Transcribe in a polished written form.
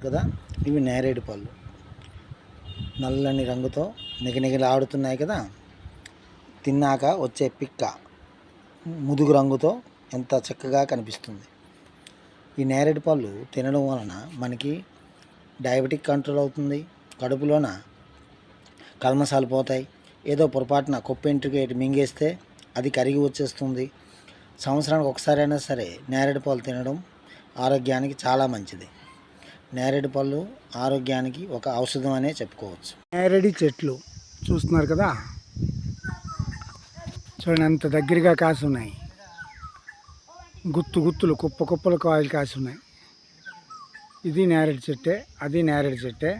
కదా, ఇవి నేరేడు పళ్ళు నల్లని రంగుతో నిగనిగలాడుతున్నాయి కదా. తిన్నాక వచ్చే పిక్క ముదుగు రంగుతో ఎంత చక్కగా కనిపిస్తుంది. ఈ నేరేడు పళ్ళు తినడం వలన మనకి డయాబెటిక్ కంట్రోల్ అవుతుంది. కడుపులోన కల్మసాలు పోతాయి. ఏదో పొరపాటున కొప్పెంట్రుక మింగేస్తే అది కరిగి వచ్చేస్తుంది. సంవత్సరానికి ఒకసారైనా సరే నేరేడు పళ్ళు తినడం ఆరోగ్యానికి చాలా మంచిది. నేరేడు పళ్ళు ఆరోగ్యానికి ఒక ఔషధం అనే చెప్పుకోవచ్చు. నేరేడి చెట్లు చూస్తున్నారు కదా, చూడండి అంత దగ్గరగా కాసి ఉన్నాయి. గుత్తులు కుప్పలు కాయలు కాసి ఉన్నాయి. ఇది నేరేడు చెట్టే, అది నేరేడు చెట్టే.